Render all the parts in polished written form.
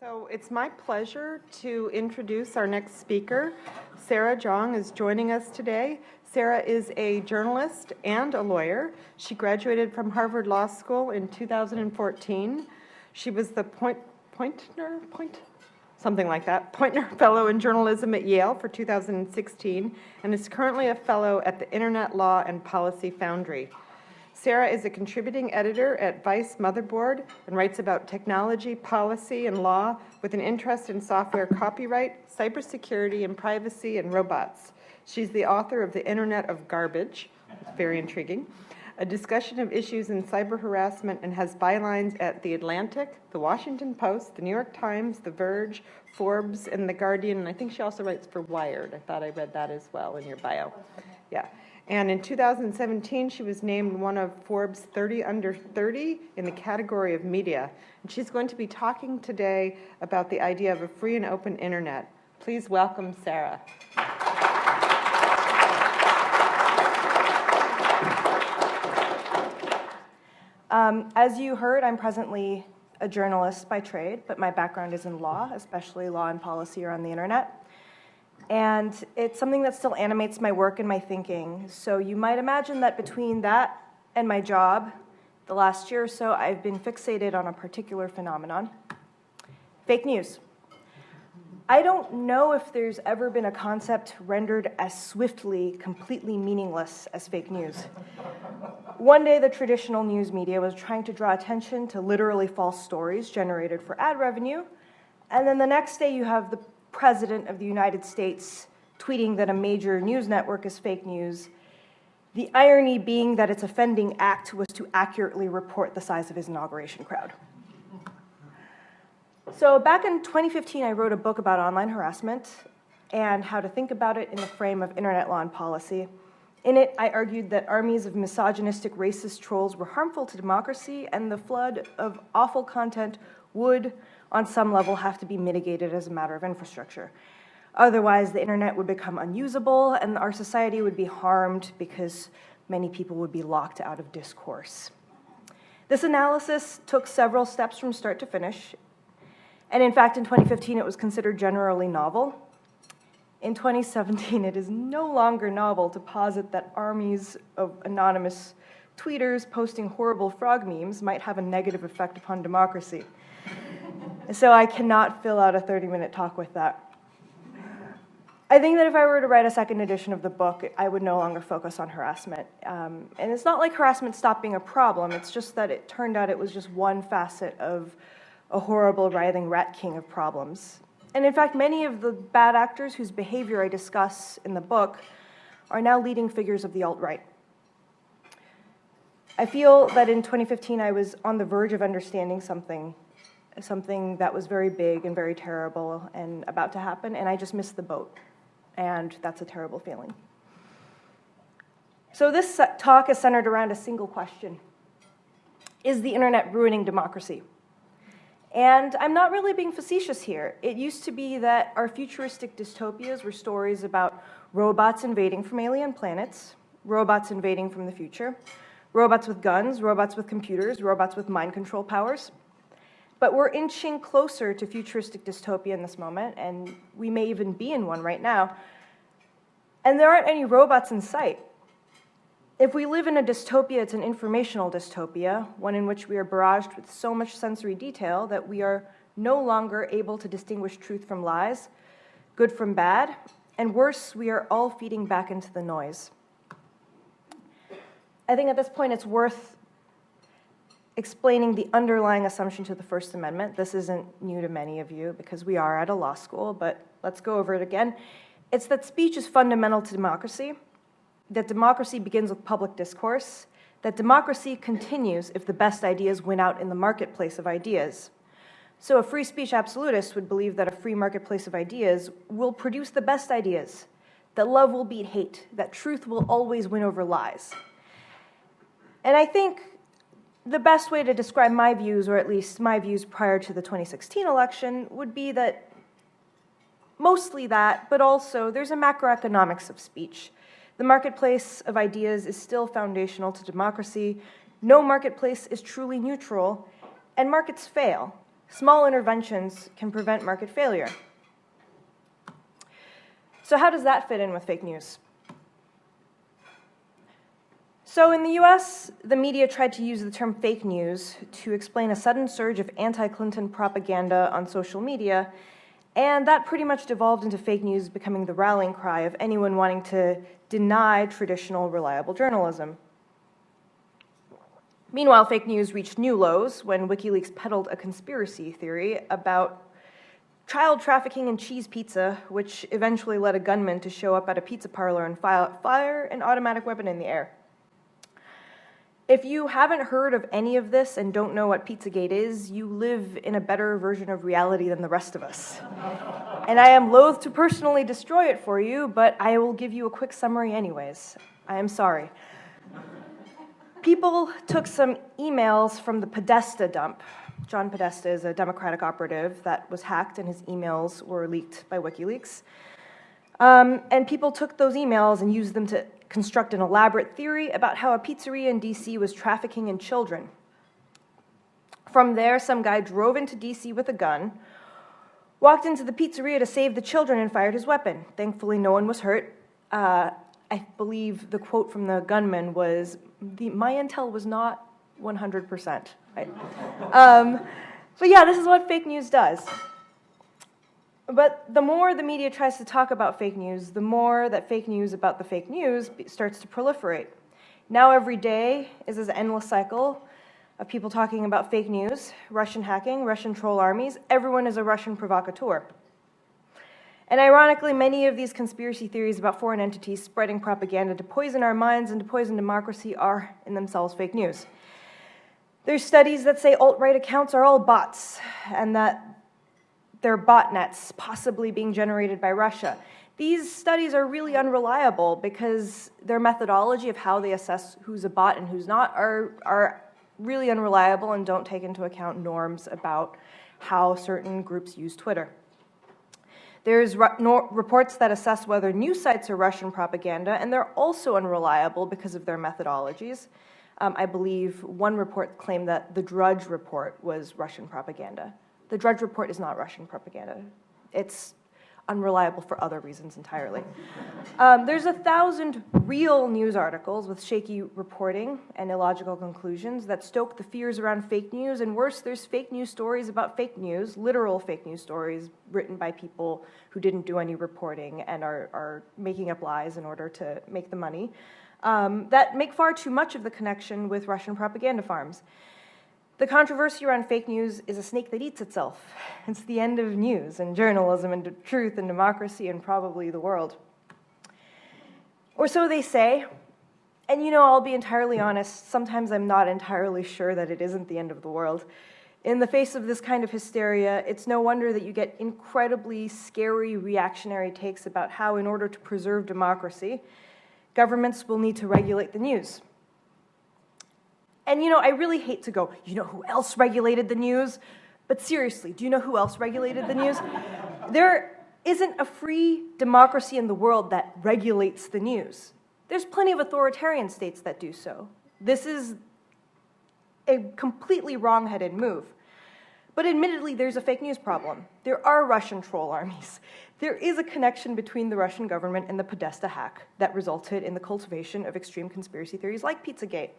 So it's my pleasure to introduce our next speaker. Sarah Zhang is joining us today. Sarah is a journalist and a lawyer. She graduated from Harvard Law School in 2014. She was the Poynter Fellow in Journalism at Yale for 2016 and is currently a fellow at the Internet Law and Policy Foundry. Sarah is a contributing editor at Vice Motherboard and writes about technology, policy, and law with an interest in software copyright, cybersecurity, and privacy, and robots. She's the author of The Internet of Garbage, very intriguing, a discussion of issues in cyber harassment, and has bylines at The Atlantic, The Washington Post, The New York Times, The Verge, Forbes, and The Guardian, and I think she also writes for Wired. I thought I read that as well in your bio. Yeah. And in 2017, she was named one of Forbes 30 Under 30 in the category of media. And she's going to be talking today about the idea of a free and open internet. Please welcome Sarah. As you heard, I'm presently a journalist by trade, but my background is in law, especially law and policy around the internet. And it's something that still animates my work and my thinking. So you might imagine that between that and my job, the last year or so, I've been fixated on a particular phenomenon: fake news. I don't know if there's ever been a concept rendered as swiftly, completely meaningless as fake news. One day, the traditional news media was trying to draw attention to literally false stories generated for ad revenue, and then the next day you have the President of the United States tweeting that a major news network is fake news, the irony being that its offending act was to accurately report the size of his inauguration crowd. So back in 2015, I wrote a book about online harassment and how to think about it in the frame of internet law and policy. In it, I argued that armies of misogynistic, racist trolls were harmful to democracy, and the flood of awful content would, on some level, have to be mitigated as a matter of infrastructure. Otherwise, the internet would become unusable, and our society would be harmed because many people would be locked out of discourse. This analysis took several steps from start to finish, and in fact, in 2015, it was considered generally novel. In 2017, it is no longer novel to posit that armies of anonymous tweeters posting horrible frog memes might have a negative effect upon democracy. So I cannot fill out a 30-minute talk with that. I think that if I were to write a second edition of the book, I would no longer focus on harassment. And it's not like harassment stopped being a problem, it's just that it turned out it was just one facet of a horrible, writhing rat king of problems. And in fact, many of the bad actors whose behavior I discuss in the book are now leading figures of the alt-right. I feel that in 2015 I was on the verge of understanding something that was very big and very terrible and about to happen, and I just missed the boat. And that's a terrible feeling. So this talk is centered around a single question: is the internet ruining democracy? And I'm not really being facetious here. It used to be that our futuristic dystopias were stories about robots invading from alien planets, robots invading from the future, robots with guns, robots with computers, robots with mind control powers. But we're inching closer to futuristic dystopia in this moment, and we may even be in one right now. And there aren't any robots in sight. If we live in a dystopia, it's an informational dystopia, one in which we are barraged with so much sensory detail that we are no longer able to distinguish truth from lies, good from bad, and worse, we are all feeding back into the noise. I think at this point it's worth explaining the underlying assumption to the First Amendment. This isn't new to many of you because we are at a law school, but let's go over it again. It's that speech is fundamental to democracy, that democracy begins with public discourse, that democracy continues if the best ideas win out in the marketplace of ideas. So a free speech absolutist would believe that a free marketplace of ideas will produce the best ideas, that love will beat hate, that truth will always win over lies. And I think the best way to describe my views, or at least my views prior to the 2016 election, would be that mostly that, but also there's a macroeconomics of speech. The marketplace of ideas is still foundational to democracy. No marketplace is truly neutral, and markets fail. Small interventions can prevent market failure. So how does that fit in with fake news? So in the US, the media tried to use the term fake news to explain a sudden surge of anti-Clinton propaganda on social media, and that pretty much devolved into fake news becoming the rallying cry of anyone wanting to deny traditional, reliable journalism. Meanwhile, fake news reached new lows when WikiLeaks peddled a conspiracy theory about child trafficking in cheese pizza, which eventually led a gunman to show up at a pizza parlor and fire an automatic weapon in the air. If you haven't heard of any of this and don't know what Pizzagate is, you live in a better version of reality than the rest of us. And I am loath to personally destroy it for you, but I will give you a quick summary anyways. I am sorry. People took some emails from the Podesta dump. John Podesta is a Democratic operative that was hacked, and his emails were leaked by WikiLeaks. And people took those emails and used them to construct an elaborate theory about how a pizzeria in DC was trafficking in children. From there, some guy drove into DC with a gun, walked into the pizzeria to save the children, and fired his weapon. Thankfully, no one was hurt. I believe the quote from the gunman was, "My intel was not 100%. Right? But yeah, this is what fake news does. But the more the media tries to talk about fake news, the more that fake news about the fake news starts to proliferate. Now every day is this endless cycle of people talking about fake news, Russian hacking, Russian troll armies. Everyone is a Russian provocateur. And ironically, many of these conspiracy theories about foreign entities spreading propaganda to poison our minds and to poison democracy are in themselves fake news. There's studies that say alt-right accounts are all bots, and that they're botnets, possibly being generated by Russia. These studies are really unreliable because their methodology of how they assess who's a bot and who's not are really unreliable and don't take into account norms about how certain groups use Twitter. There's reports that assess whether news sites are Russian propaganda, and they're also unreliable because of their methodologies. I believe one report claimed that the Drudge Report was Russian propaganda. The Drudge Report is not Russian propaganda. It's unreliable for other reasons entirely. There's 1,000 real news articles with shaky reporting and illogical conclusions that stoke the fears around fake news, and worse, there's fake news stories about fake news, literal fake news stories written by people who didn't do any reporting and are making up lies in order to make the money, that make far too much of the connection with Russian propaganda farms. The controversy around fake news is a snake that eats itself. It's the end of news and journalism and truth and democracy and probably the world. Or so they say. And I'll be entirely honest, sometimes I'm not entirely sure that it isn't the end of the world. In the face of this kind of hysteria, it's no wonder that you get incredibly scary reactionary takes about how, in order to preserve democracy, governments will need to regulate the news. And I really hate to go, who else regulated the news? But seriously, do you know who else regulated the news? There isn't a free democracy in the world that regulates the news. There's plenty of authoritarian states that do so. This is a completely wrong-headed move. But admittedly, there's a fake news problem. There are Russian troll armies. There is a connection between the Russian government and the Podesta hack that resulted in the cultivation of extreme conspiracy theories like Pizzagate.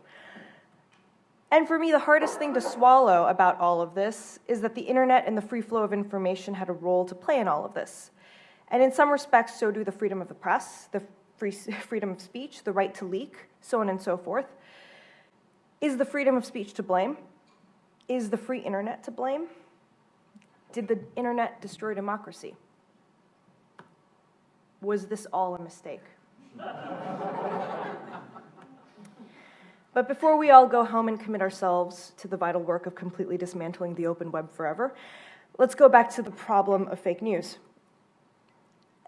And for me, the hardest thing to swallow about all of this is that the internet and the free flow of information had a role to play in all of this. And in some respects, so do the freedom of the press, the freedom of speech, the right to leak, so on and so forth. Is the freedom of speech to blame? Is the free internet to blame? Did the internet destroy democracy? Was this all a mistake? But before we all go home and commit ourselves to the vital work of completely dismantling the open web forever, let's go back to the problem of fake news.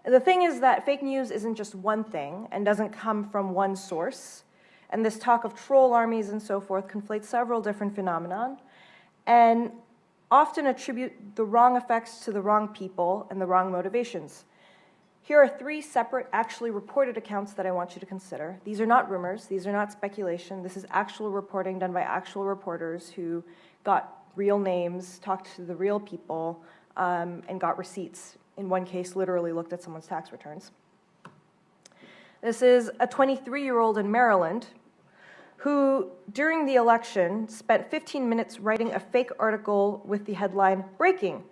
The thing is that fake news isn't just one thing and doesn't come from one source, and this talk of troll armies and so forth conflates several different phenomena and often attribute the wrong effects to the wrong people and the wrong motivations. Here are 3 separate, actually reported accounts that I want you to consider. These are not rumors. These are not speculation. This is actual reporting done by actual reporters who got real names, talked to the real people, and got receipts. In one case, literally looked at someone's tax returns. This is a 23-year-old in Maryland who, during the election, spent 15 minutes writing a fake article with the headline, "Breaking: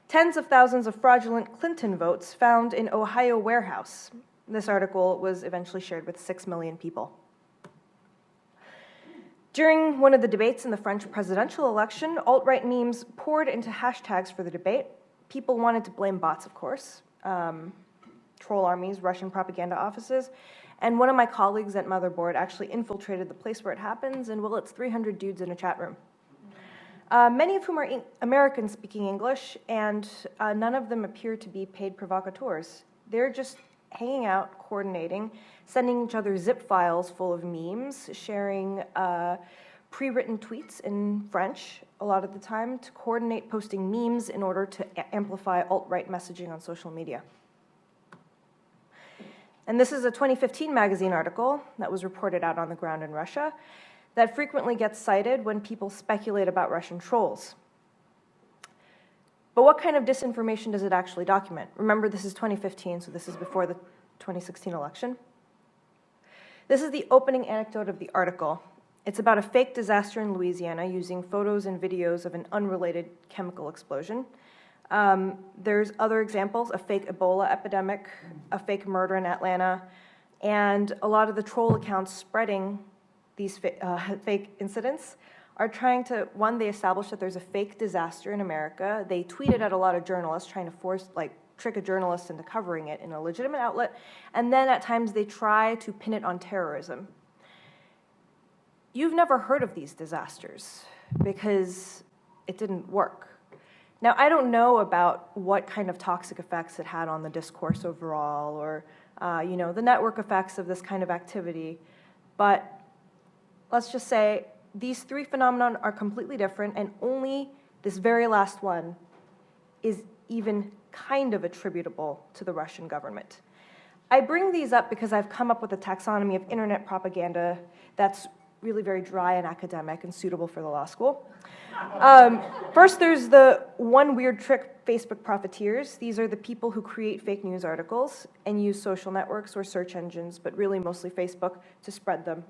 Tens of thousands of fraudulent Clinton votes found in Ohio warehouse." This article was eventually shared with 6 million people. During one of the debates in the French presidential election, alt-right memes poured into hashtags for the debate. People wanted to blame bots, of course, troll armies, Russian propaganda offices, and one of my colleagues at Motherboard actually infiltrated the place where it happens, and well, it's 300 dudes in a chat room. Many of whom are Americans speaking English, and none of them appear to be paid provocateurs. They're just hanging out, coordinating, sending each other zip files full of memes, sharing pre-written tweets in French a lot of the time to coordinate posting memes in order to amplify alt-right messaging on social media. And this is a 2015 magazine article that was reported out on the ground in Russia that frequently gets cited when people speculate about Russian trolls. But what kind of disinformation does it actually document? Remember, this is 2015, so this is before the 2016 election. This is the opening anecdote of the article. It's about a fake disaster in Louisiana using photos and videos of an unrelated chemical explosion. There's other examples, a fake Ebola epidemic, a fake murder in Atlanta, and a lot of the troll accounts spreading these fake incidents are trying to, one, they establish that there's a fake disaster in America. They tweeted at a lot of journalists trying to trick a journalist into covering it in a legitimate outlet, and then at times they try to pin it on terrorism. You've never heard of these disasters because it didn't work. Now, I don't know about what kind of toxic effects it had on the discourse overall or, the network effects of this kind of activity, but let's just say these three phenomena are completely different, and only this very last one is even kind of attributable to the Russian government. I bring these up because I've come up with a taxonomy of internet propaganda that's really very dry and academic and suitable for the law school. First, there's the one weird trick Facebook profiteers. These are the people who create fake news articles and use social networks or search engines, but really mostly Facebook, to spread them.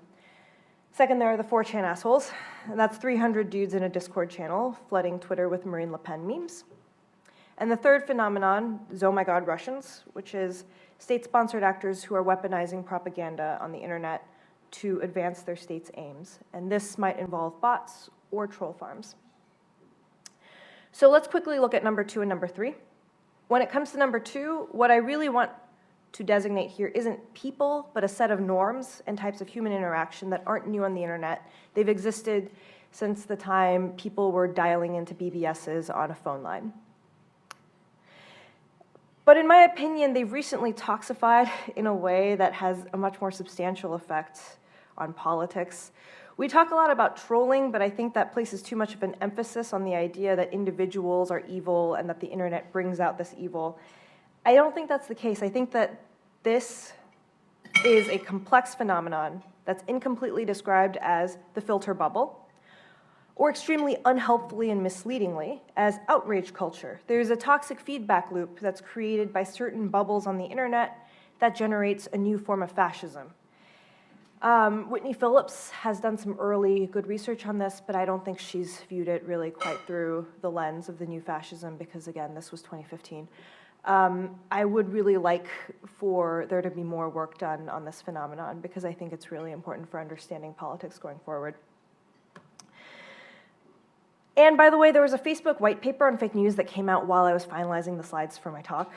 Second, there are the 4chan assholes, and that's 300 dudes in a Discord channel flooding Twitter with Marine Le Pen memes. And the third phenomenon is Oh My God Russians, which is state-sponsored actors who are weaponizing propaganda on the internet to advance their state's aims. And this might involve bots or troll farms. So let's quickly look at number 2 and number 3. When it comes to number 2, what I really want to designate here isn't people, but a set of norms and types of human interaction that aren't new on the internet. They've existed since the time people were dialing into BBSs on a phone line. But in my opinion, they've recently toxified in a way that has a much more substantial effect on politics. We talk a lot about trolling, but I think that places too much of an emphasis on the idea that individuals are evil and that the internet brings out this evil. I don't think that's the case. I think that this is a complex phenomenon that's incompletely described as the filter bubble, or extremely unhelpfully and misleadingly as outrage culture. There's a toxic feedback loop that's created by certain bubbles on the internet that generates a new form of fascism. Whitney Phillips has done some early good research on this, but I don't think she's viewed it really quite through the lens of the new fascism because, again, this was 2015. I would really like for there to be more work done on this phenomenon because I think it's really important for understanding politics going forward. And by the way, there was a Facebook white paper on fake news that came out while I was finalizing the slides for my talk,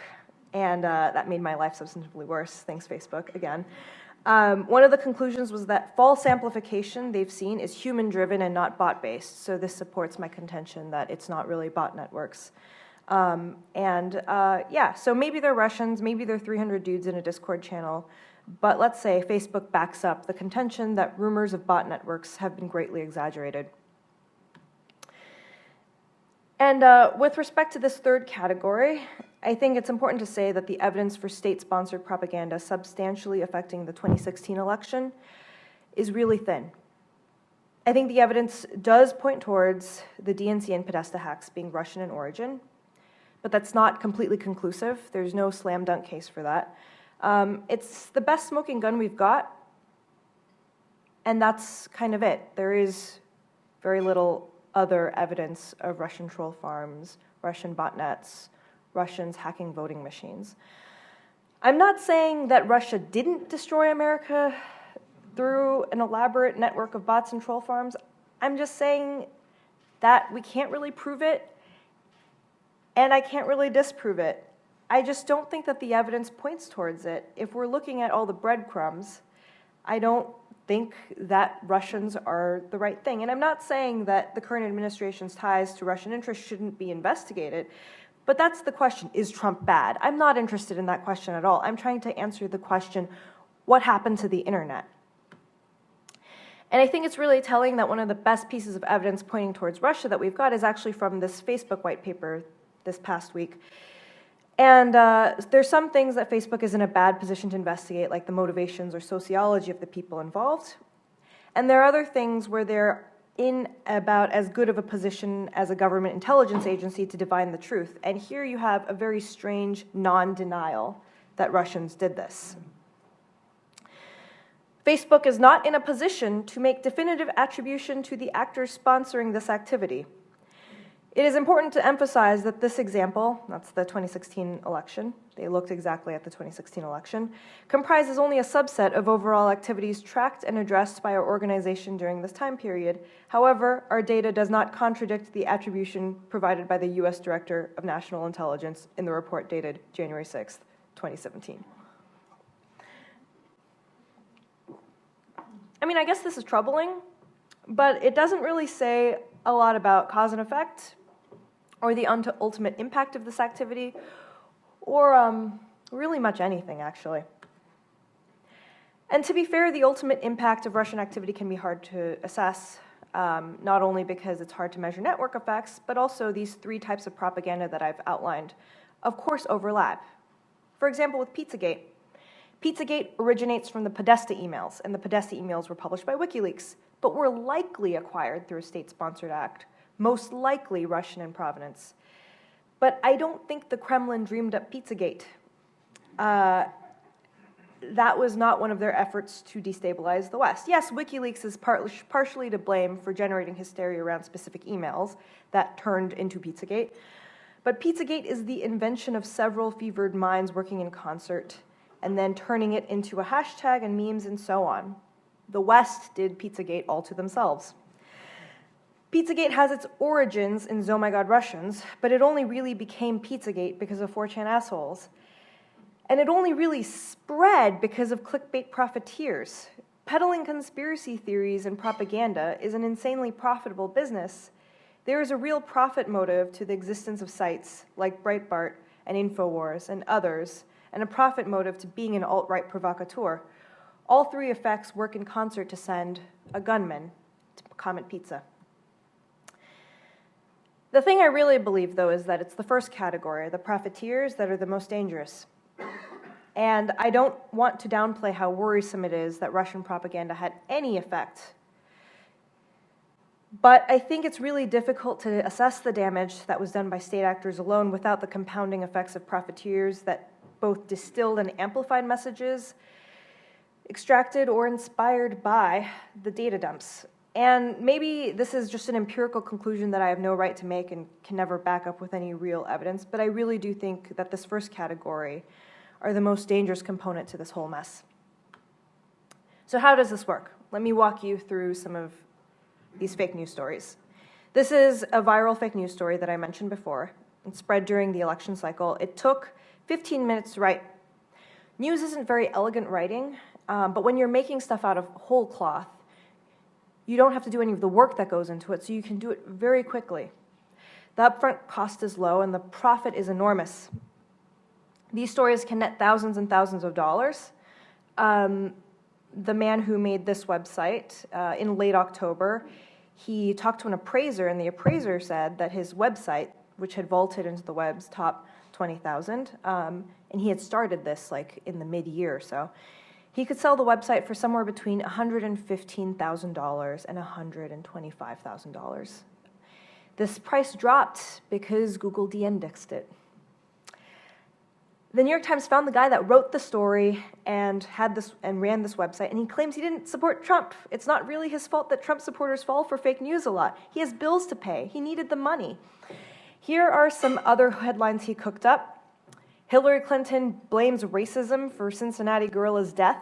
and that made my life substantively worse. Thanks, Facebook, again. One of the conclusions was that false amplification they've seen is human-driven and not bot-based, so this supports my contention that it's not really bot networks. So maybe they're Russians, maybe they're 300 dudes in a Discord channel, but let's say Facebook backs up the contention that rumors of bot networks have been greatly exaggerated. And with respect to this third category, I think it's important to say that the evidence for state-sponsored propaganda substantially affecting the 2016 election is really thin. I think the evidence does point towards the DNC and Podesta hacks being Russian in origin, but that's not completely conclusive. There's no slam dunk case for that. It's the best smoking gun we've got, and that's kind of it. There is very little other evidence of Russian troll farms, Russian botnets, Russians hacking voting machines. I'm not saying that Russia didn't destroy America through an elaborate network of bots and troll farms. I'm just saying that we can't really prove it, and I can't really disprove it. I just don't think that the evidence points towards it. If we're looking at all the breadcrumbs, I don't think that Russians are the right thing. And I'm not saying that the current administration's ties to Russian interests shouldn't be investigated, but that's the question. Is Trump bad? I'm not interested in that question at all. I'm trying to answer the question, what happened to the internet? And I think it's really telling that one of the best pieces of evidence pointing towards Russia that we've got is actually from this Facebook white paper this past week. And there's some things that Facebook is in a bad position to investigate, like the motivations or sociology of the people involved. And there are other things where they're in about as good of a position as a government intelligence agency to divine the truth. And here you have a very strange non-denial that Russians did this. Facebook is not in a position to make definitive attribution to the actors sponsoring this activity. It is important to emphasize that this example, that's the 2016 election, they looked exactly at the 2016 election, comprises only a subset of overall activities tracked and addressed by our organization during this time period. However, our data does not contradict the attribution provided by the U.S. Director of National Intelligence in the report dated January 6th, 2017. I mean, I guess this is troubling, but it doesn't really say a lot about cause and effect or the ultimate impact of this activity or really much anything, actually. And to be fair, the ultimate impact of Russian activity can be hard to assess, not only because it's hard to measure network effects, but also these three types of propaganda that I've outlined, of course, overlap. For example, with Pizzagate. Pizzagate originates from the Podesta emails, and the Podesta emails were published by WikiLeaks, but were likely acquired through a state-sponsored act, most likely Russian in provenance. But I don't think the Kremlin dreamed up Pizzagate. That was not one of their efforts to destabilize the West. Yes, WikiLeaks is partially to blame for generating hysteria around specific emails that turned into Pizzagate, but Pizzagate is the invention of several fevered minds working in concert and then turning it into a hashtag and memes and so on. The West did Pizzagate all to themselves. Pizzagate has its origins in Oh My God Russians, but it only really became Pizzagate because of 4chan assholes. And it only really spread because of clickbait profiteers. Peddling conspiracy theories and propaganda is an insanely profitable business. There is a real profit motive to the existence of sites like Breitbart and InfoWars and others, and a profit motive to being an alt-right provocateur. All three effects work in concert to send a gunman to Comet Pizza. The thing I really believe, though, is that it's the first category, the profiteers, that are the most dangerous. And I don't want to downplay how worrisome it is that Russian propaganda had any effect. But I think it's really difficult to assess the damage that was done by state actors alone without the compounding effects of profiteers that both distilled and amplified messages, extracted or inspired by the data dumps. And maybe this is just an empirical conclusion that I have no right to make and can never back up with any real evidence, but I really do think that this first category are the most dangerous component to this whole mess. So how does this work? Let me walk you through some of these fake news stories. This is a viral fake news story that I mentioned before. It spread during the election cycle. It took 15 minutes to write. News isn't very elegant writing, but when you're making stuff out of whole cloth, you don't have to do any of the work that goes into it, so you can do it very quickly. The upfront cost is low, and the profit is enormous. These stories can net thousands and thousands of dollars. The man who made this website, in late October, he talked to an appraiser, and the appraiser said that his website, which had vaulted into the web's top 20,000, and he had started this like in the mid-year or so, he could sell the website for somewhere between $115,000 and $125,000. This price dropped because Google de-indexed it. The New York Times found the guy that wrote the story and ran this website, and he claims he didn't support Trump. It's not really his fault that Trump supporters fall for fake news a lot. He has bills to pay. He needed the money. Here are some other headlines he cooked up. Hillary Clinton blames racism for Cincinnati gorilla's death.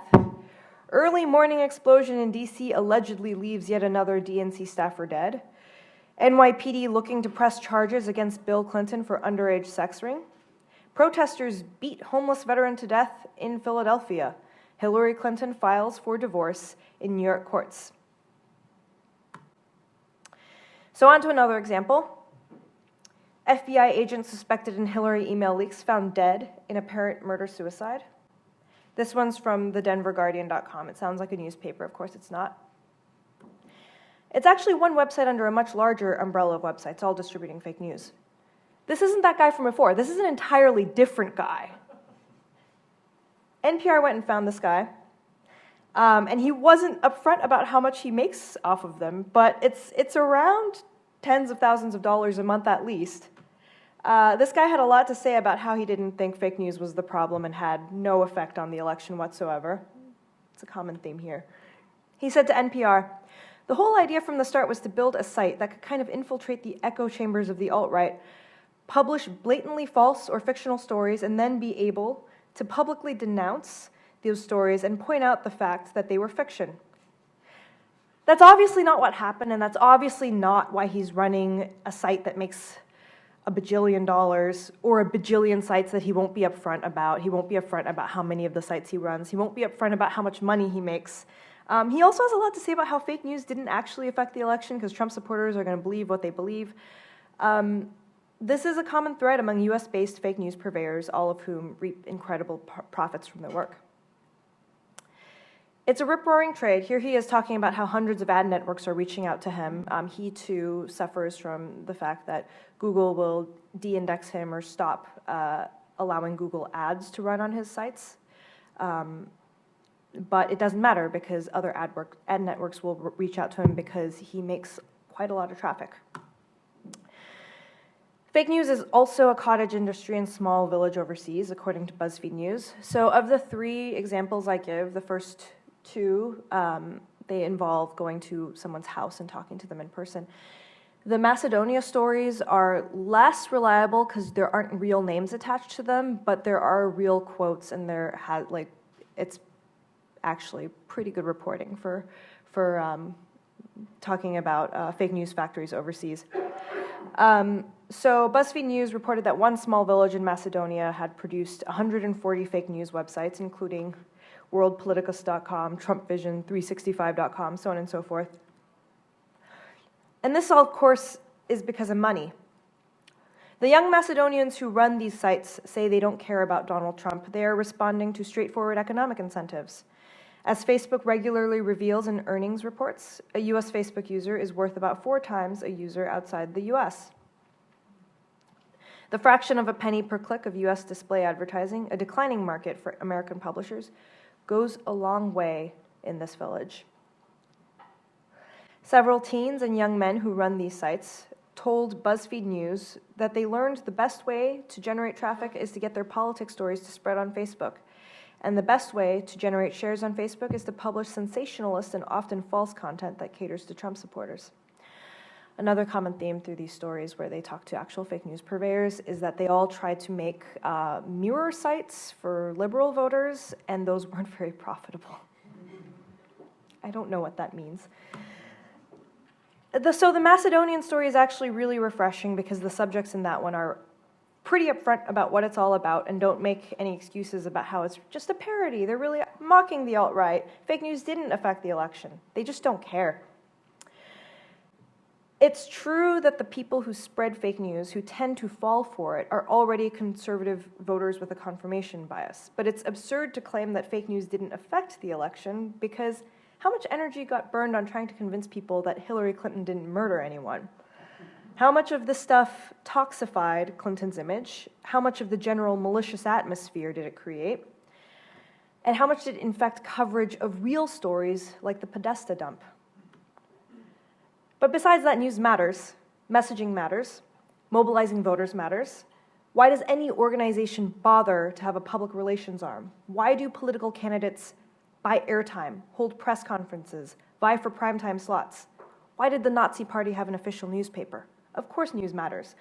Early morning explosion in D.C. allegedly leaves yet another DNC staffer dead. NYPD looking to press charges against Bill Clinton for underage sex ring. Protesters beat homeless veteran to death in Philadelphia. Hillary Clinton files for divorce in New York courts. So on to another example. FBI agent suspected in Hillary email leaks found dead in apparent murder-suicide. This one's from thedenverguardian.com. It sounds like a newspaper. Of course it's not. It's actually one website under a much larger umbrella of websites, all distributing fake news. This isn't that guy from before. This is an entirely different guy. NPR went and found this guy, and he wasn't upfront about how much he makes off of them, but it's around tens of thousands of dollars a month at least. This guy had a lot to say about how he didn't think fake news was the problem and had no effect on the election whatsoever. It's a common theme here. He said to NPR, "The whole idea from the start was to build a site that could kind of infiltrate the echo chambers of the alt-right, publish blatantly false or fictional stories, and then be able to publicly denounce those stories and point out the fact that they were fiction." That's obviously not what happened, and that's obviously not why he's running a site that makes $1 bajillion or a bajillion sites that he won't be upfront about. He won't be upfront about how many of the sites he runs. He won't be upfront about how much money he makes. He also has a lot to say about how fake news didn't actually affect the election because Trump supporters are going to believe what they believe. This is a common thread among US-based fake news purveyors, all of whom reap incredible profits from their work. It's a rip-roaring trade. Here he is talking about how hundreds of ad networks are reaching out to him. He, too, suffers from the fact that Google will de-index him or stop allowing Google ads to run on his sites. But it doesn't matter because other ad networks will reach out to him because he makes quite a lot of traffic. Fake news is also a cottage industry in small village overseas, according to BuzzFeed News. So of the three examples I give, the first two, they involve going to someone's house and talking to them in person. The Macedonia stories are less reliable because there aren't real names attached to them, but there are real quotes, and it's actually pretty good reporting for talking about fake news factories overseas. So BuzzFeed News reported that one small village in Macedonia had produced 140 fake news websites, including worldpoliticus.com, TrumpVision, 365.com, so on and so forth. And this all, of course, is because of money. The young Macedonians who run these sites say they don't care about Donald Trump. They are responding to straightforward economic incentives. As Facebook regularly reveals in earnings reports, a US Facebook user is worth about 4 times a user outside the US. The fraction of a penny per click of US display advertising, a declining market for American publishers, goes a long way in this village. Several teens and young men who run these sites told BuzzFeed News that they learned the best way to generate traffic is to get their politics stories to spread on Facebook. And the best way to generate shares on Facebook is to publish sensationalist and often false content that caters to Trump supporters. Another common theme through these stories where they talk to actual fake news purveyors is that they all tried to make mirror sites for liberal voters, and those weren't very profitable. I don't know what that means. So the Macedonian story is actually really refreshing because the subjects in that one are pretty upfront about what it's all about and don't make any excuses about how it's just a parody. They're really mocking the alt-right. Fake news didn't affect the election. They just don't care. It's true that the people who spread fake news, who tend to fall for it, are already conservative voters with a confirmation bias. But it's absurd to claim that fake news didn't affect the election because how much energy got burned on trying to convince people that Hillary Clinton didn't murder anyone? How much of this stuff toxified Clinton's image? How much of the general malicious atmosphere did it create? And how much did it infect coverage of real stories like the Podesta dump? But besides that, news matters, messaging matters, mobilizing voters matters. Why does any organization bother to have a public relations arm? Why do political candidates buy airtime, hold press conferences, vie for primetime slots? Why did the Nazi Party have an official newspaper? Of course news matters.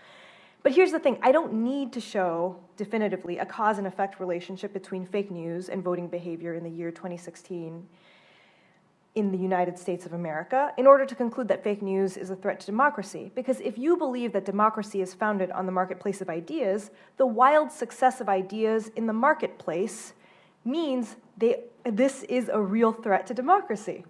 But here's the thing, I don't need to show definitively a cause and effect relationship between fake news and voting behavior in the year 2016 in the United States of America in order to conclude that fake news is a threat to democracy. Because if you believe that democracy is founded on the marketplace of ideas, the wild success of ideas in the marketplace means this is a real threat to democracy.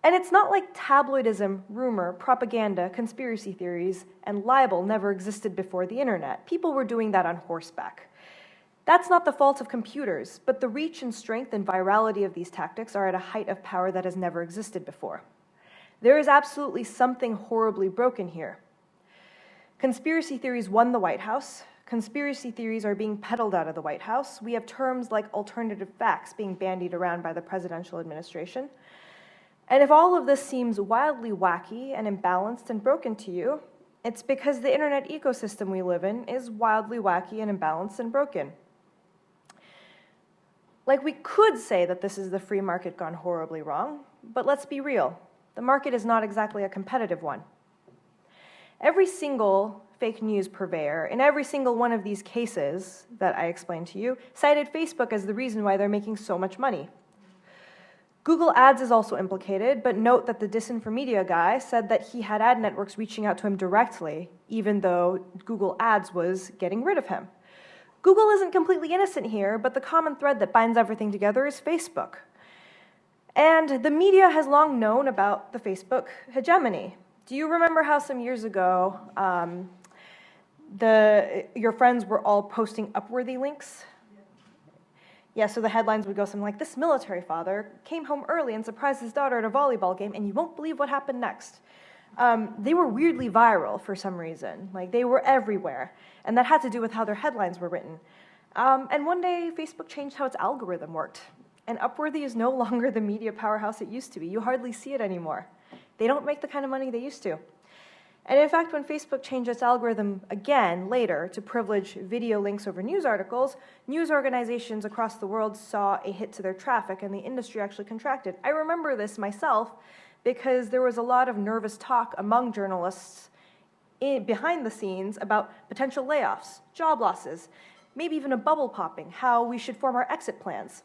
And it's not like tabloidism, rumor, propaganda, conspiracy theories, and libel never existed before the internet. People were doing that on horseback. That's not the fault of computers, but the reach and strength and virality of these tactics are at a height of power that has never existed before. There is absolutely something horribly broken here. Conspiracy theories won the White House. Conspiracy theories are being peddled out of the White House. We have terms like alternative facts being bandied around by the presidential administration. And if all of this seems wildly wacky and imbalanced and broken to you, it's because the internet ecosystem we live in is wildly wacky and imbalanced and broken. Like, we could say that this is the free market gone horribly wrong, but let's be real. The market is not exactly a competitive one. Every single fake news purveyor in every single one of these cases that I explained to you cited Facebook as the reason why they're making so much money. Google Ads is also implicated, but note that the Disinformedia guy said that he had ad networks reaching out to him directly, even though Google Ads was getting rid of him. Google isn't completely innocent here, but the common thread that binds everything together is Facebook. And the media has long known about the Facebook hegemony. Do you remember how some years ago your friends were all posting Upworthy links? Yeah, so the headlines would go something like, this military father came home early and surprised his daughter at a volleyball game, and you won't believe what happened next. They were weirdly viral for some reason. Like, they were everywhere. And that had to do with how their headlines were written. And one day, Facebook changed how its algorithm worked. And Upworthy is no longer the media powerhouse it used to be. You hardly see it anymore. They don't make the kind of money they used to. And in fact, when Facebook changed its algorithm again later to privilege video links over news articles, news organizations across the world saw a hit to their traffic, and the industry actually contracted. I remember this myself because there was a lot of nervous talk among journalists behind the scenes about potential layoffs, job losses, maybe even a bubble popping, how we should form our exit plans.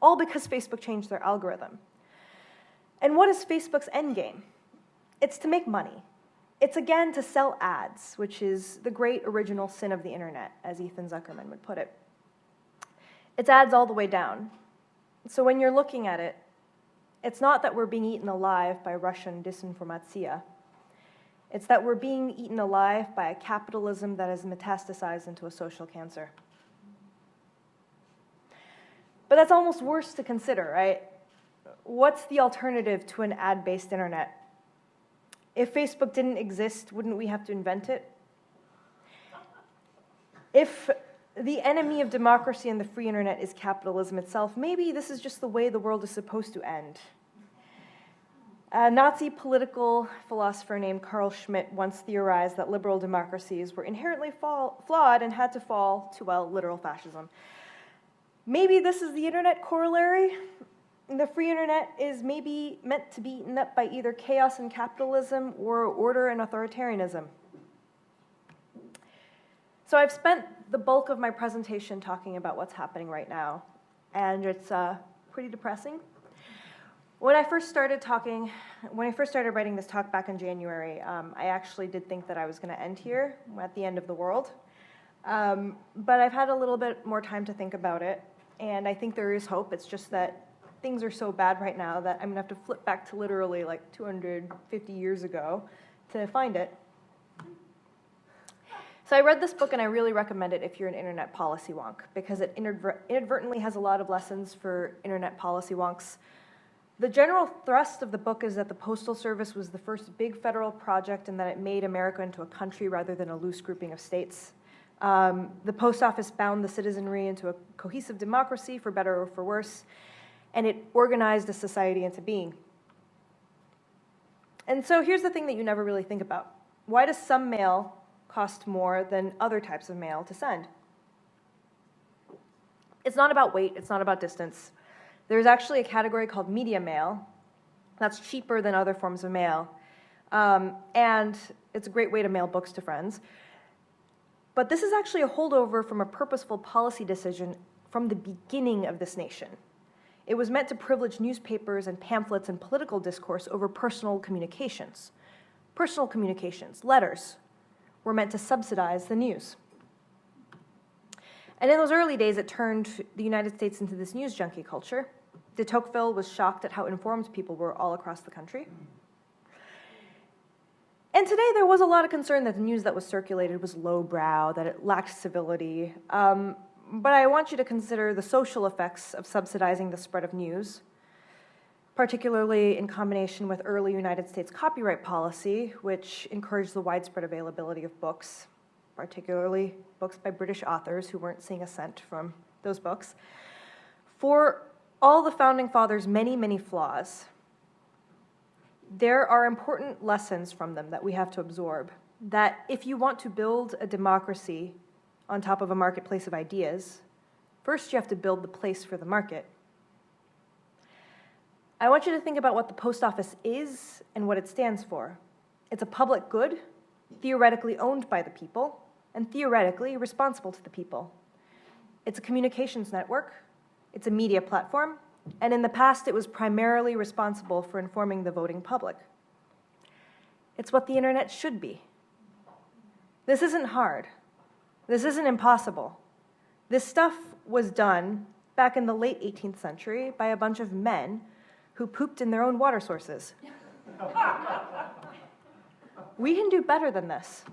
All because Facebook changed their algorithm. And what is Facebook's end game? It's to make money. It's again to sell ads, which is the great original sin of the internet, as Ethan Zuckerman would put it. It's ads all the way down. So when you're looking at it, it's not that we're being eaten alive by Russian disinformatia. It's that we're being eaten alive by a capitalism that has metastasized into a social cancer. But that's almost worse to consider, right? What's the alternative to an ad-based internet? If Facebook didn't exist, wouldn't we have to invent it? If the enemy of democracy and the free internet is capitalism itself, maybe this is just the way the world is supposed to end. A Nazi political philosopher named Carl Schmitt once theorized that liberal democracies were inherently flawed and had to fall to, well, literal fascism. Maybe this is the internet corollary. The free internet is maybe meant to be eaten up by either chaos and capitalism or order and authoritarianism. So I've spent the bulk of my presentation talking about what's happening right now, and it's pretty depressing. When I first started writing this talk back in January, I actually did think that I was going to end here at the end of the world. But I've had a little bit more time to think about it, and I think there is hope. It's just that things are so bad right now that I'm going to have to flip back to literally like 250 years ago to find it. So I read this book, and I really recommend it if you're an internet policy wonk, because it inadvertently has a lot of lessons for internet policy wonks. The general thrust of the book is that the Postal Service was the first big federal project and that it made America into a country rather than a loose grouping of states. The post office bound the citizenry into a cohesive democracy, for better or for worse, and it organized a society into being. And so here's the thing that you never really think about. Why does some mail cost more than other types of mail to send? It's not about weight, it's not about distance. There's actually a category called media mail that's cheaper than other forms of mail. And it's a great way to mail books to friends. But this is actually a holdover from a purposeful policy decision from the beginning of this nation. It was meant to privilege newspapers and pamphlets and political discourse over personal communications. Personal communications, letters, were meant to subsidize the news. And in those early days, it turned the United States into this news junkie culture. De Tocqueville was shocked at how informed people were all across the country. And today there was a lot of concern that the news that was circulated was lowbrow, that it lacked civility. But I want you to consider the social effects of subsidizing the spread of news, particularly in combination with early United States copyright policy, which encouraged the widespread availability of books, particularly books by British authors who weren't seeing a cent from those books. For all the Founding Fathers' many, many flaws, there are important lessons from them that we have to absorb, that if you want to build a democracy on top of a marketplace of ideas, first you have to build the place for the market. I want you to think about what the post office is and what it stands for. It's a public good, theoretically owned by the people, and theoretically responsible to the people. It's a communications network, it's a media platform, and in the past it was primarily responsible for informing the voting public. It's what the internet should be. This isn't hard. This isn't impossible. This stuff was done back in the late 18th century by a bunch of men who pooped in their own water sources. We can do better than this.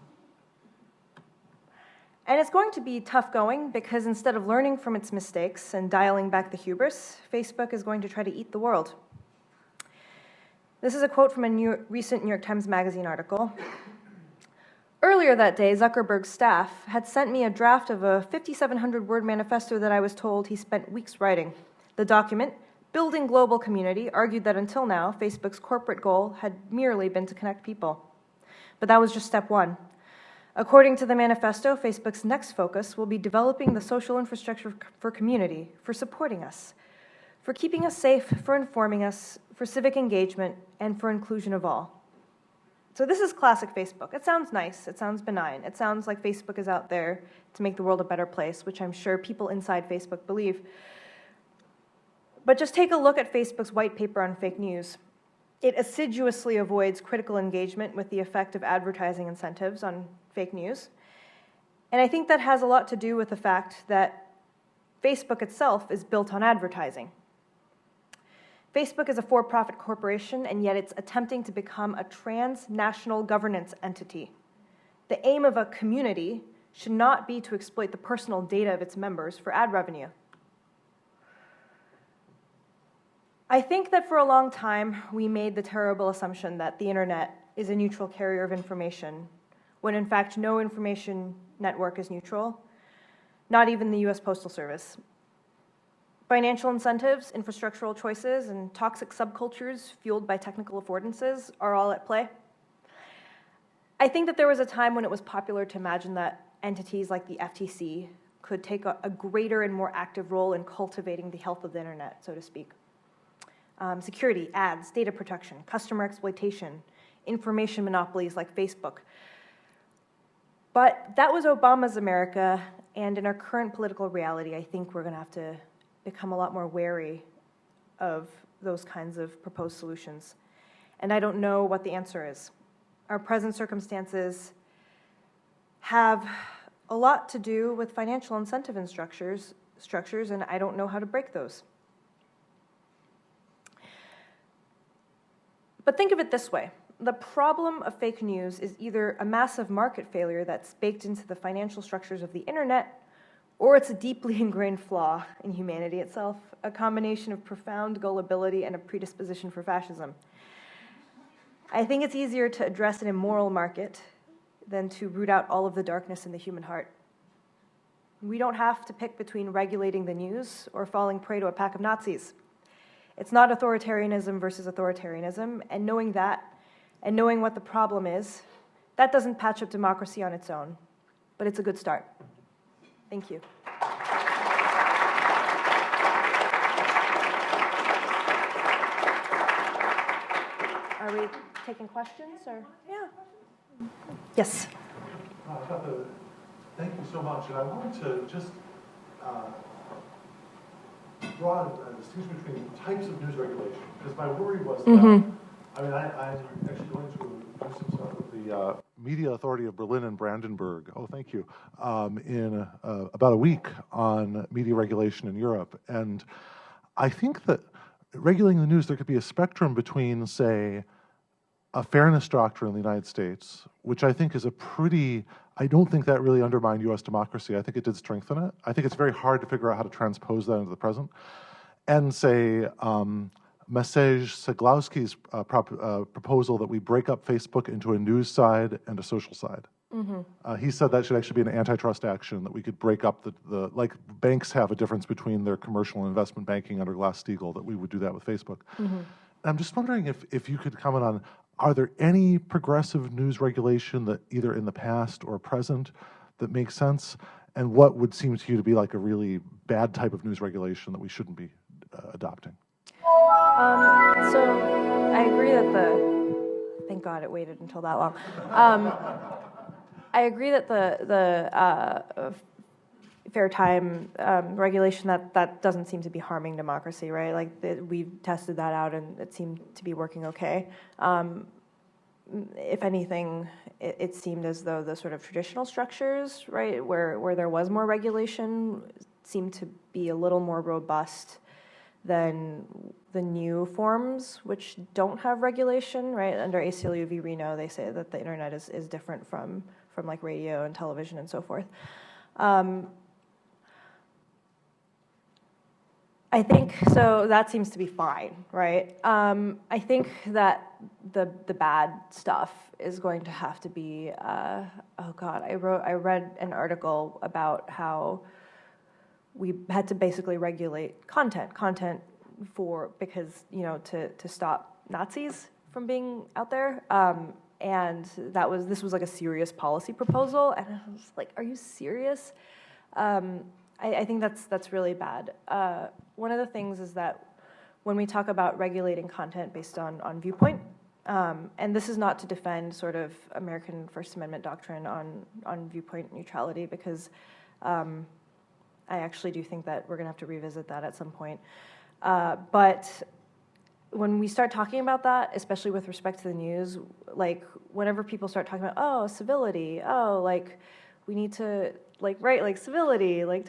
And it's going to be tough going because instead of learning from its mistakes and dialing back the hubris, Facebook is going to try to eat the world. This is a quote from a recent New York Times Magazine article. Earlier that day, Zuckerberg's staff had sent me a draft of a 5,700-word manifesto that I was told he spent weeks writing. The document, Building Global Community, argued that until now, Facebook's corporate goal had merely been to connect people. But that was just step one. According to the manifesto, Facebook's next focus will be developing the social infrastructure for community, for supporting us, for keeping us safe, for informing us, for civic engagement, and for inclusion of all. So this is classic Facebook. It sounds nice, it sounds benign, it sounds like Facebook is out there to make the world a better place, which I'm sure people inside Facebook believe. But just take a look at Facebook's white paper on fake news. It assiduously avoids critical engagement with the effect of advertising incentives on fake news. And I think that has a lot to do with the fact that Facebook itself is built on advertising. Facebook is a for-profit corporation, and yet it's attempting to become a transnational governance entity. The aim of a community should not be to exploit the personal data of its members for ad revenue. I think that for a long time, we made the terrible assumption that the internet is a neutral carrier of information, when in fact no information network is neutral, not even the US Postal Service. Financial incentives, infrastructural choices, and toxic subcultures fueled by technical affordances are all at play. I think that there was a time when it was popular to imagine that entities like the FTC could take a greater and more active role in cultivating the health of the internet, so to speak. Security, ads, data protection, customer exploitation, information monopolies like Facebook. But that was Obama's America, and in our current political reality, I think we're going to have to become a lot more wary of those kinds of proposed solutions. And I don't know what the answer is. Our present circumstances have a lot to do with financial incentive and structures, and I don't know how to break those. But think of it this way. The problem of fake news is either a massive market failure that's baked into the financial structures of the internet, or it's a deeply ingrained flaw in humanity itself, a combination of profound gullibility and a predisposition for fascism. I think it's easier to address an immoral market than to root out all of the darkness in the human heart. We don't have to pick between regulating the news or falling prey to a pack of Nazis. It's not authoritarianism versus authoritarianism, and knowing that, and knowing what the problem is, that doesn't patch up democracy on its own, but it's a good start. Thank you. Are we taking questions, or? Yeah. Yes. Thank you so much. And I wanted to just draw a distinction between types of news regulation, because my worry was that, I'm actually going to do some stuff with the Media Authority of Berlin and Brandenburg, thank you, in about a week on media regulation in Europe. And I think that regulating the news, there could be a spectrum between, say, a fairness doctrine in the United States, which I think is I don't think that really undermined U.S. democracy. I think it did strengthen it. I think it's very hard to figure out how to transpose that into the present. And say, Maciej Ceglowski's proposal that we break up Facebook into a news side and a social side. He said that should actually be an antitrust action, that we could break up like banks have a difference between their commercial and investment banking under Glass-Steagall, that we would do that with Facebook. And I'm just wondering if you could comment on, are there any progressive news regulation that either in the past or present that makes sense? And what would seem to you to be like a really bad type of news regulation that we shouldn't be adopting? So I agree that thank God it waited until that long. I agree that the fair time regulation, that doesn't seem to be harming democracy, right? Like we've tested that out and it seemed to be working okay. If anything, it seemed as though the sort of traditional structures, right, where there was more regulation, seemed to be a little more robust than the new forms, which don't have regulation, right? Under ACLU v. Reno, they say that the internet is different from like radio and television and so forth. I think, so that seems to be fine, right? I think that the bad stuff is going to have to be, oh God, I read an article about how we had to basically regulate content because, to stop Nazis from being out there. And this was like a serious policy proposal. And I was like, are you serious? I think that's really bad. One of the things is that when we talk about regulating content based on viewpoint, and this is not to defend sort of American First Amendment doctrine on viewpoint neutrality, because I actually do think that we're going to have to revisit that at some point. But when we start talking about that, especially with respect to the news, like whenever people start talking about, civility, like we need to, like civility, like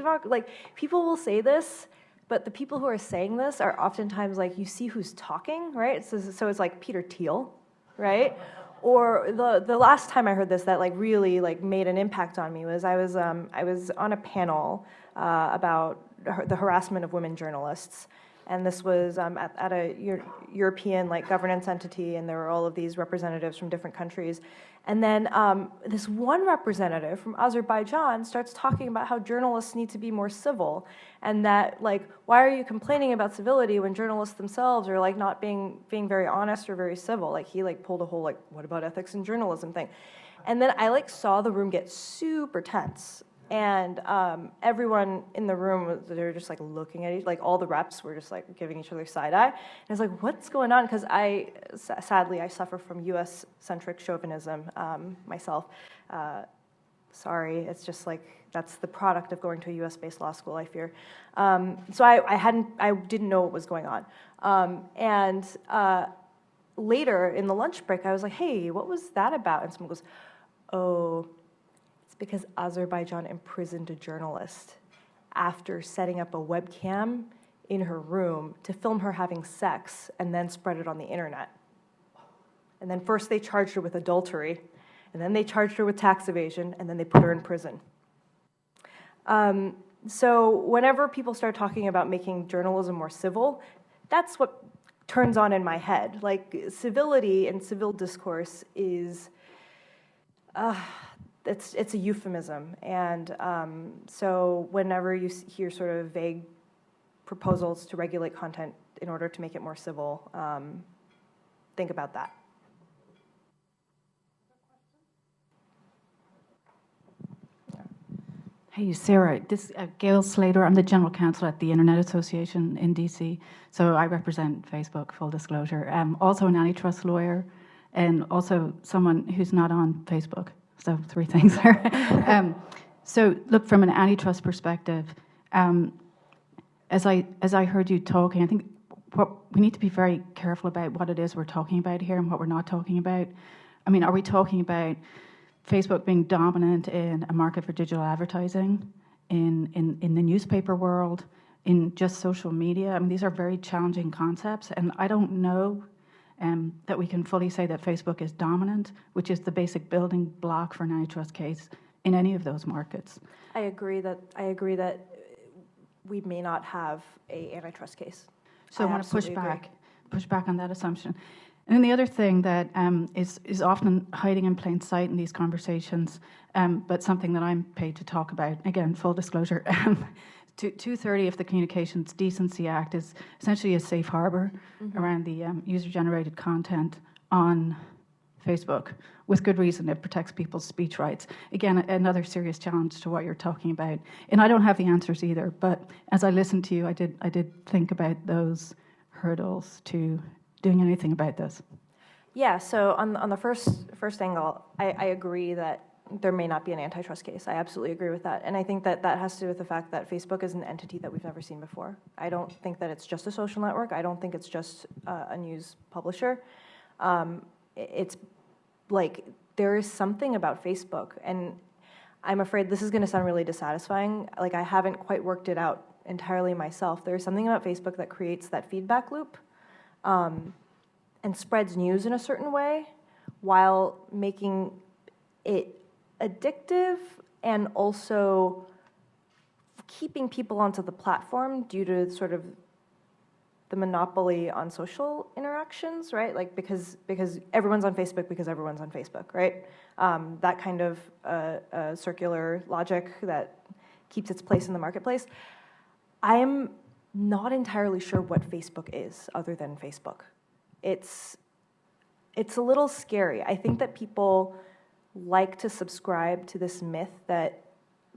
people will say this, but the people who are saying this are oftentimes like, you see who's talking, right? So it's like Peter Thiel, right? Or the last time I heard this that like really like made an impact on me was I was on a panel about the harassment of women journalists, and this was at a European like governance entity, and there were all of these representatives from different countries, and then this one representative from Azerbaijan starts talking about how journalists need to be more civil, and that like, why are you complaining about civility when journalists themselves are like not being very honest or very civil? Like he like pulled a whole like, what about ethics in journalism thing, and then I like saw the room get super tense. And everyone in the room, they're just like looking at each, like all the reps were just like giving each other side eye. And I was like, what's going on? Because sadly, I suffer from US-centric chauvinism myself. Sorry, it's just like, that's the product of going to a US-based law school, I fear. So I didn't know what was going on. And later in the lunch break, I was like, hey, what was that about? And someone goes, oh, because Azerbaijan imprisoned a journalist after setting up a webcam in her room to film her having sex and then spread it on the internet. And then first they charged her with adultery, and then they charged her with tax evasion, and then they put her in prison. So whenever people start talking about making journalism more civil, that's what turns on in my head. Like civility and civil discourse is... it's a euphemism. And so whenever you hear sort of vague proposals to regulate content in order to make it more civil, think about that. Hey, Sarah, this Gail Slater. I'm the General Counsel at the Internet Association in DC. So I represent Facebook, full disclosure. Also an antitrust lawyer, and also someone who's not on Facebook. So 3 things there. So look, from an antitrust perspective, as I heard you talking, I think we need to be very careful about what it is we're talking about here and what we're not talking about. I mean, are we talking about Facebook being dominant in a market for digital advertising, in the newspaper world, in just social media? I mean, these are very challenging concepts, and I don't know that we can fully say that Facebook is dominant, which is the basic building block for an antitrust case in any of those markets. I agree that we may not have an antitrust case. So I want to push back on that assumption. And then the other thing that is often hiding in plain sight in these conversations, but something that I'm paid to talk about, again, full disclosure, 230 of the Communications Decency Act is essentially a safe harbor around the user-generated content on Facebook. With good reason, it protects people's speech rights. Again, another serious challenge to what you're talking about. And I don't have the answers either, but as I listened to you, I did think about those hurdles to doing anything about this. Yeah, so on the first angle, I agree that there may not be an antitrust case. I absolutely agree with that. And I think that has to do with the fact that Facebook is an entity that we've never seen before. I don't think that it's just a social network. I don't think it's just a news publisher. It's like there is something about Facebook, and I'm afraid this is going to sound really dissatisfying. Like, I haven't quite worked it out entirely myself. There's something about Facebook that creates that feedback loop and spreads news in a certain way while making it addictive and also keeping people onto the platform due to sort of the monopoly on social interactions, right? Like because everyone's on Facebook because everyone's on Facebook, right? That kind of circular logic that keeps its place in the marketplace. I am not entirely sure what Facebook is other than Facebook. It's a little scary. I think that people like to subscribe to this myth that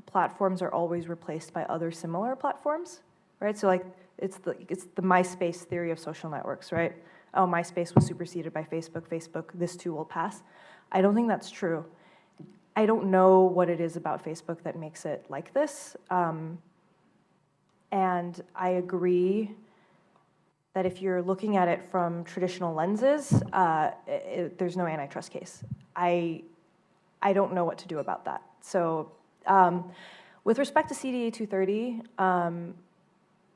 platforms are always replaced by other similar platforms, right? So like it's the MySpace theory of social networks, right? Oh, MySpace was superseded by Facebook, this too will pass. I don't think that's true. I don't know what it is about Facebook that makes it like this. And I agree that if you're looking at it from traditional lenses, there's no antitrust case. I don't know what to do about that. So with respect to CDA 230,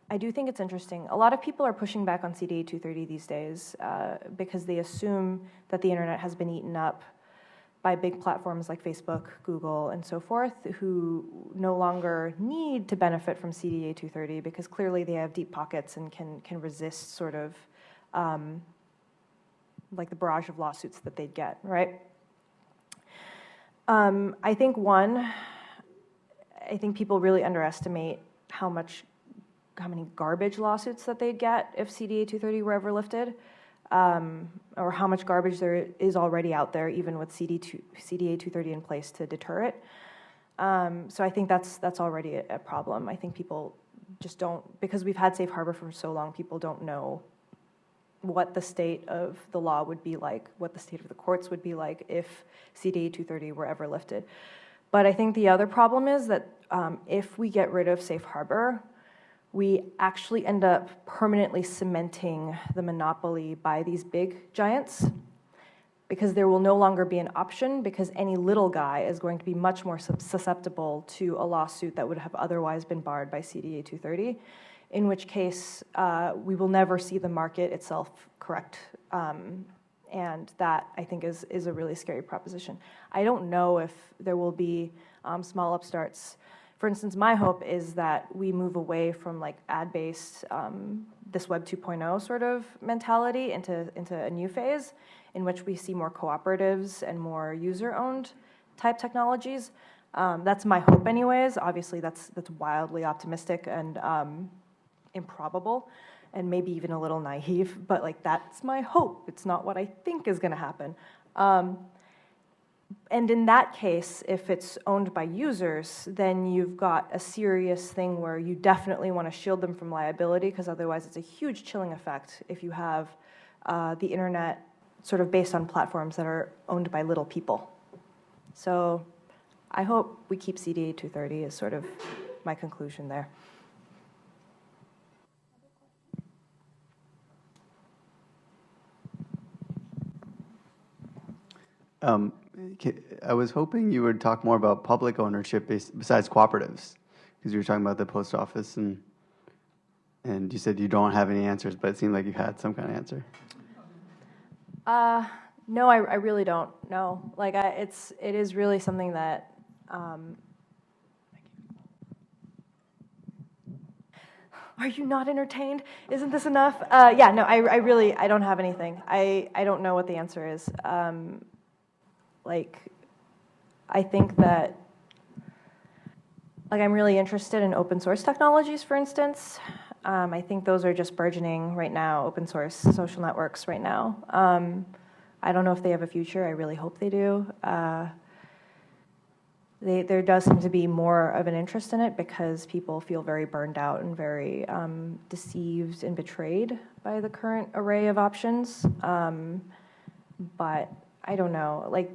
I do think it's interesting. A lot of people are pushing back on CDA 230 these days because they assume that the internet has been eaten up by big platforms like Facebook, Google, and so forth, who no longer need to benefit from CDA 230 because clearly they have deep pockets and can resist sort of like the barrage of lawsuits that they'd get, right? I think people really underestimate how many garbage lawsuits that they'd get if CDA 230 were ever lifted, or how much garbage there is already out there, even with CDA 230 in place to deter it. So I think that's already a problem. I think people just don't, because we've had safe harbor for so long, people don't know what the state of the law would be like, what the state of the courts would be like if CDA 230 were ever lifted. But I think the other problem is that if we get rid of safe harbor, we actually end up permanently cementing the monopoly by these big giants, because there will no longer be an option, because any little guy is going to be much more susceptible to a lawsuit that would have otherwise been barred by CDA 230, in which case we will never see the market itself correct. And that, I think, is a really scary proposition. I don't know if there will be small upstarts. For instance, my hope is that we move away from like ad-based, this Web 2.0 sort of mentality into a new phase in which we see more cooperatives and more user-owned type technologies. That's my hope anyways. Obviously, that's wildly optimistic and improbable, and maybe even a little naive, but like that's my hope. It's not what I think is gonna happen. And in that case, if it's owned by users, then you've got a serious thing where you definitely want to shield them from liability, because otherwise it's a huge chilling effect if you have the internet sort of based on platforms that are owned by little people. So I hope we keep CDA 230 is sort of my conclusion there. I was hoping you would talk more about public ownership besides cooperatives, because you were talking about the post office, and you said you don't have any answers, but it seemed like you had some kind of answer. No, I really don't. No, like it is really something that. Are you not entertained? Isn't this enough? Yeah, no, I don't have anything. I don't know what the answer is. Like, I think that, like, I'm really interested in open source technologies, for instance. I think those are just burgeoning right now, open source social networks right now. I don't know if they have a future. I really hope they do. There does seem to be more of an interest in it because people feel very burned out and very deceived and betrayed by the current array of options. But I don't know, like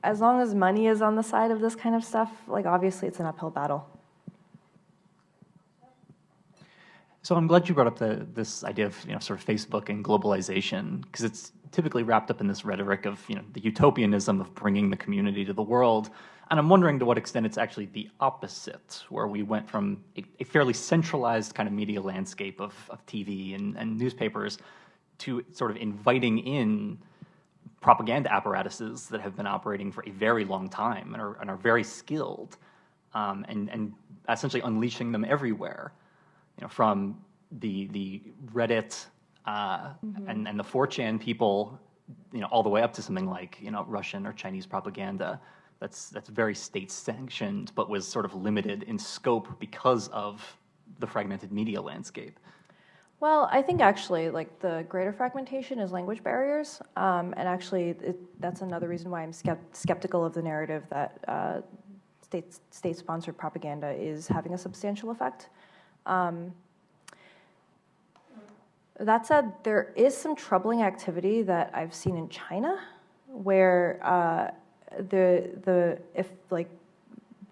as long as money is on the side of this kind of stuff, like obviously it's an uphill battle. So I'm glad you brought up this idea of sort of Facebook and globalization, because it's typically wrapped up in this rhetoric of the utopianism of bringing the community to the world, and I'm wondering to what extent it's actually the opposite, where we went from a fairly centralized kind of media landscape of TV and newspapers to sort of inviting in propaganda apparatuses that have been operating for a very long time and are very skilled, and essentially unleashing them everywhere, from the Reddit and the 4chan people, all the way up to something like Russian or Chinese propaganda that's very state sanctioned, but was sort of limited in scope because of the fragmented media landscape. Well, I think actually, like, the greater fragmentation is language barriers, and actually that's another reason why I'm skeptical of the narrative that state-sponsored propaganda is having a substantial effect. That said, there is some troubling activity that I've seen in China, where the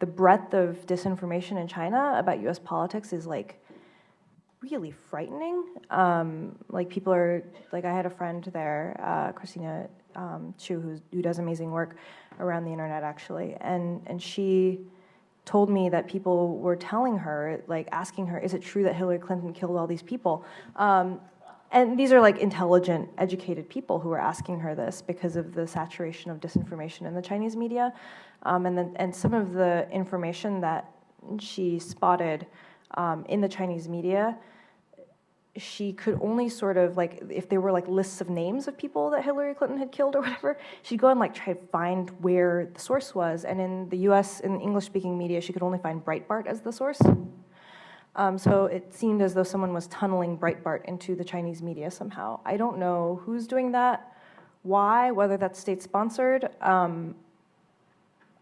breadth of disinformation in China about U.S. politics is like really frightening. Like people are, like I had a friend there, Christina Chu, who does amazing work around the internet actually, and she told me that people were telling her, like asking her, is it true that Hillary Clinton killed all these people? And these are like intelligent, educated people who are asking her this because of the saturation of disinformation in the Chinese media. And some of the information that she spotted in the Chinese media, she could only sort of like, if there were like lists of names of people that Hillary Clinton had killed or whatever, she'd go and like try to find where the source was. And in the US, in English-speaking media, she could only find Breitbart as the source. So it seemed as though someone was tunneling Breitbart into the Chinese media somehow. I don't know who's doing that, why, whether that's state-sponsored. I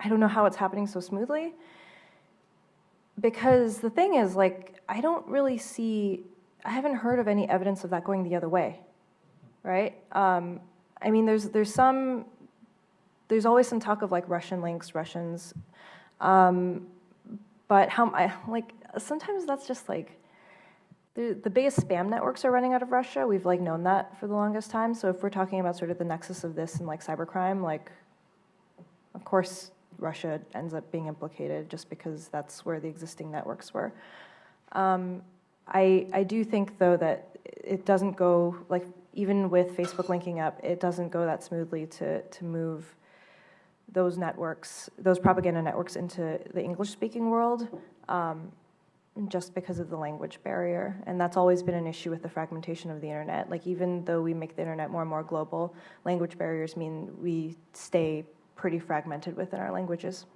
don't know how it's happening so smoothly. Because the thing is, like, I haven't heard of any evidence of that going the other way, right? I mean, there's always some talk of like Russian links, Russians, but sometimes that's just like, the biggest spam networks are running out of Russia. We've like known that for the longest time. So if we're talking about sort of the nexus of this and like cybercrime, like, of course, Russia ends up being implicated just because that's where the existing networks were. I do think, though, that it doesn't go, like, even with Facebook linking up, it doesn't go that smoothly to move those networks, those propaganda networks into the English-speaking world, just because of the language barrier. And that's always been an issue with the fragmentation of the internet. Like, even though we make the internet more and more global, language barriers mean we stay pretty fragmented within our languages.